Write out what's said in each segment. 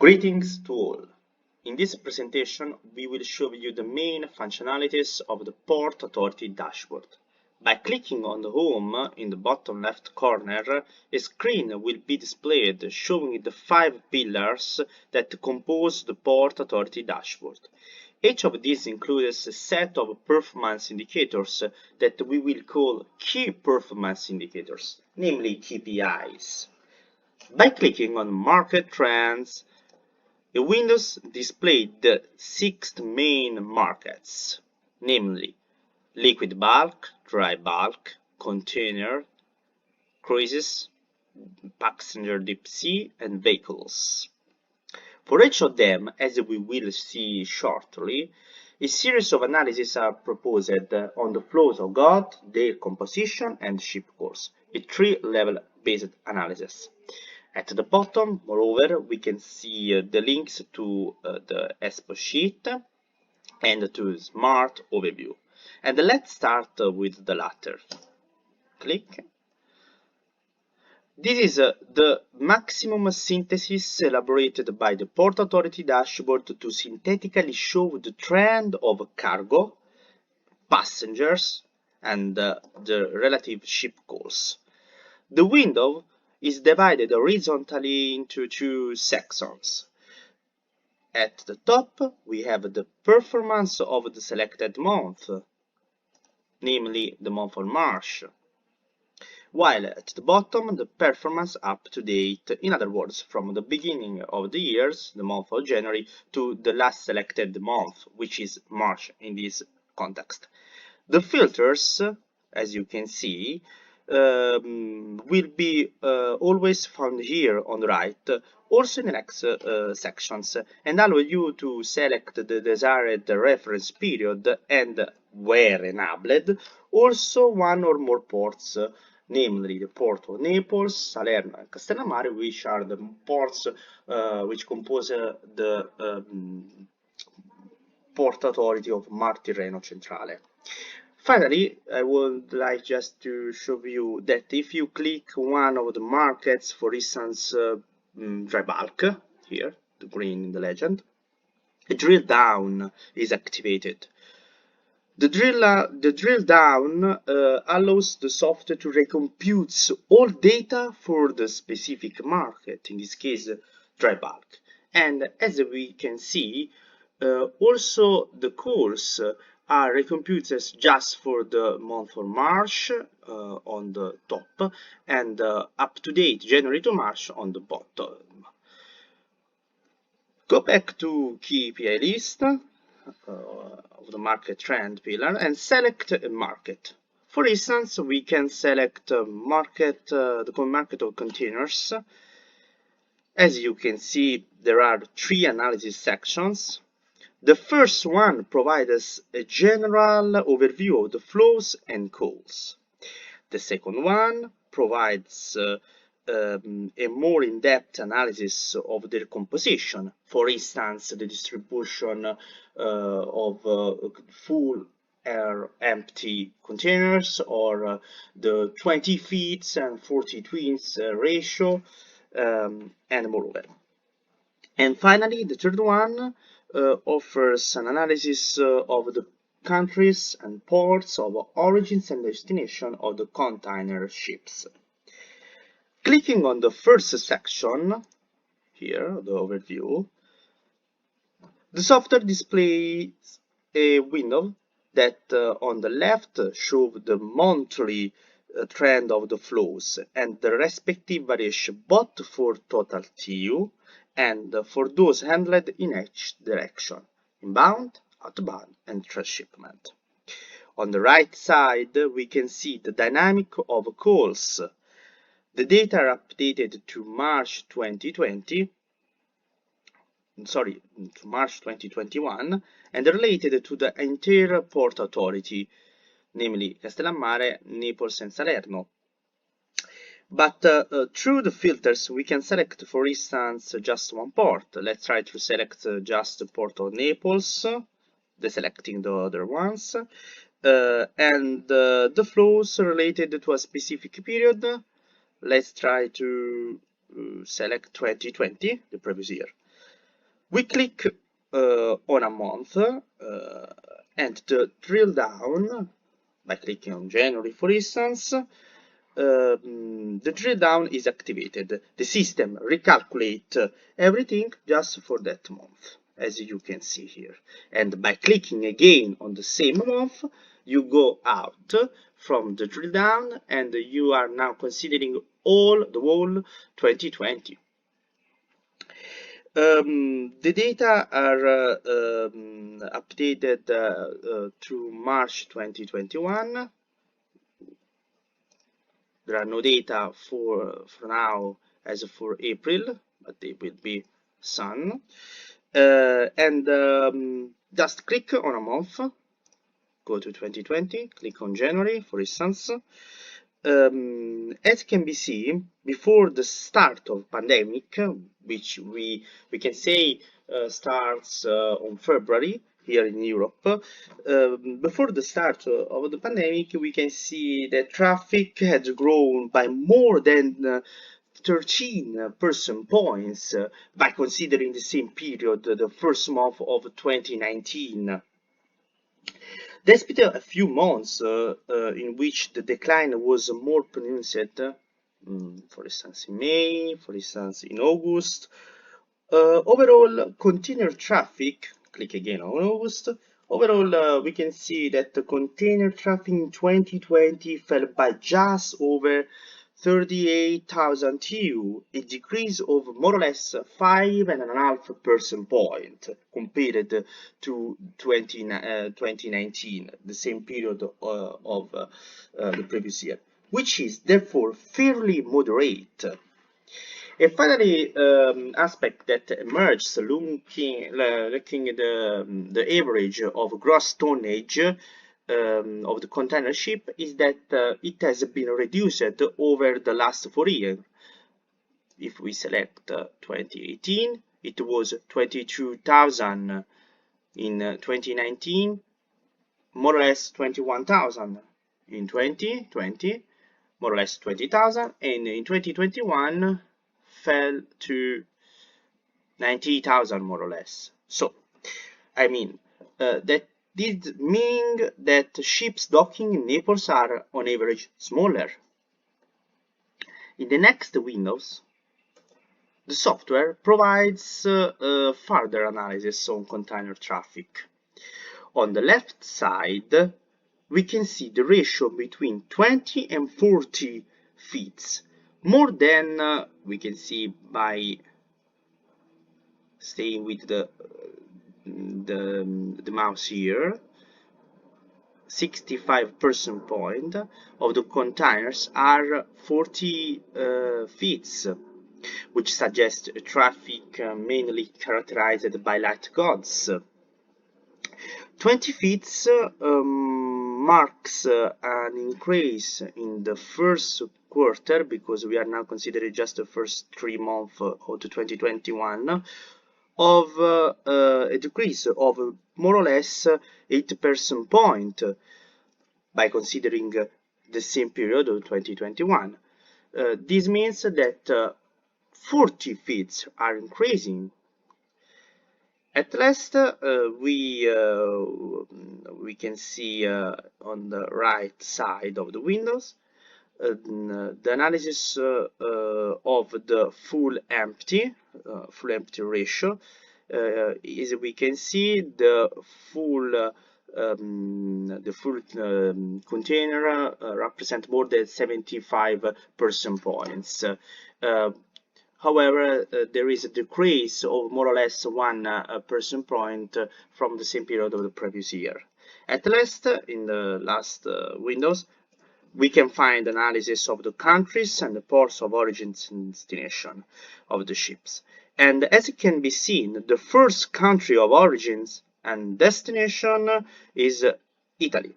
Greetings to all. In this presentation, we will show you the main functionalities of the Port Authority dashboard. By clicking on the Home in the bottom left corner, a screen will be displayed showing the 5 pillars that compose the Port Authority dashboard. Each of these includes a set of performance indicators that we will call key performance indicators, namely KPIs. By clicking on Market Trends, the windows display the 6 main markets, namely liquid bulk, dry bulk, container, cruises, passenger deep sea, and vehicles. For each of them, as we will see shortly, a series of analyses are proposed on the flows of goods, their composition, and ship course, a 3-level based analysis. At the bottom, moreover, we can see the links to the Expo sheet and to Smart Overview. And let's start with the latter. Click. This is the maximum synthesis elaborated by the Port Authority dashboard to synthetically show the trend of cargo, passengers, and the relative ship course. The window is divided horizontally into 2 sections. At the top, we have the performance of the selected month, namely the month of March, while at the bottom, the performance up to date, in other words, from the beginning of the years, the month of January, to the last selected month, which is March in this context. The filters, as you can see, will be always found here on the right, also in the next sections, and allow you to select the desired reference period and, where enabled, also one or more ports, namely the port of Naples, Salerno, and Castellammare, which are the ports which compose the Port Authority of Mar Tirreno Centrale. Finally, I would like just to show you that if you click one of the markets, for instance, dry bulk, here, the green in the legend, a drill down is activated. The drill down allows the software to recompute all data for the specific market, in this case, dry bulk. And as we can see, also the calls are recomputed just for the month of March on the top and up to date January to March on the bottom. Go back to KPI list of the market trend pillar and select a market. For instance, we can select the market of containers. As you can see, there are 3 analysis sections. The first one provides us a general overview of the flows and calls. The second one provides a more in-depth analysis of their composition. For instance, the distribution of full or empty containers, or the 20 feet and 40 twins ratio, and moreover. And finally, the third one offers an analysis of the countries and ports of origins and destination of the container ships. Clicking on the first section, here, the overview, the software displays a window that on the left shows the monthly trend of the flows and the respective variation both for total TU and for those handled in each direction, inbound, outbound, and transshipment. On the right side, we can see the dynamic of calls. The data are updated to March 2021, and related to the entire Port Authority, namely Castellammare, Naples, and Salerno. But through the filters, we can select, for instance, just one port. Let's try to select just the port of Naples, deselecting the other ones, and the flows related to a specific period. Let's try to select 2020, the previous year. We click on a month and the drill down by clicking on January, for instance. The drill down is activated. The system recalculates everything just for that month, as you can see here. And by clicking again on the same month, you go out from the drill down and you are now considering the whole 2020. The data are updated through March 2021. There are no data for now as for April, but they will be soon. Just click on a month, go to 2020, click on January, for instance. As can be seen, before the start of pandemic, which we can say starts on February here in Europe, before the start of the pandemic, we can see that traffic had grown by more than 13 percentage points by considering the same period, the first month of 2019. Despite a few months in which the decline was more pronounced, for instance in May, for instance in August, overall container traffic, click again on August, overall we can see that the container traffic in 2020 fell by just over 38,000 TEU, a decrease of more or less 5.5 percentage points compared to 2019, the same period of the previous year, which is therefore fairly moderate. A finally aspect that emerges looking at the average of gross tonnage of the container ship is that it has been reduced over the last 4 years. If we select 2018, it was 22,000. In 2019, more or less 21,000. In 2020, more or less 20,000, and in 2021 fell to 90,000 more or less. So, I mean that this means that ships docking in Naples are on average smaller. In the next windows, the software provides further analysis on container traffic. On the left side, we can see the ratio between 20 and 40 feet, more than we can see by staying with the mouse here. 65 percentage point of the containers are 40 feet, which suggests a traffic mainly characterized by light goods. 20 feet marks an increase in the first quarter, because we are now considering just the first 3 months of the 2021, of a decrease of more or less 8 percentage point by considering the same period of 2021. This means that 40 feet are increasing. At last, we can see on the right side of the windows the analysis of the full empty ratio. As we can see, the full container represent more than 75 percentage points. However, there is a decrease of more or less 1 percentage point from the same period of the previous year. At last, in the last windows, we can find analysis of the countries and the ports of origin and destination of the ships. And as it can be seen, the first country of origins and destination is Italy,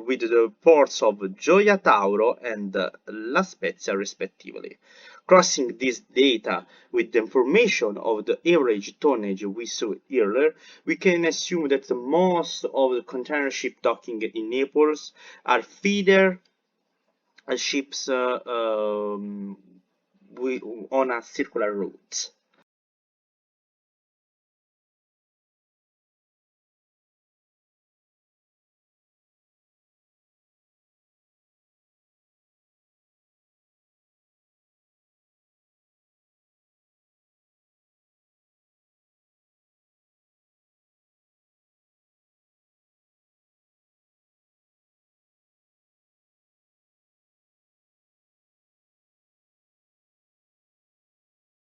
with the ports of Gioia Tauro and La Spezia respectively. Crossing this data with the information of the average tonnage we saw earlier, we can assume that most of the container ship docking in Naples are feeder ships on a circular route.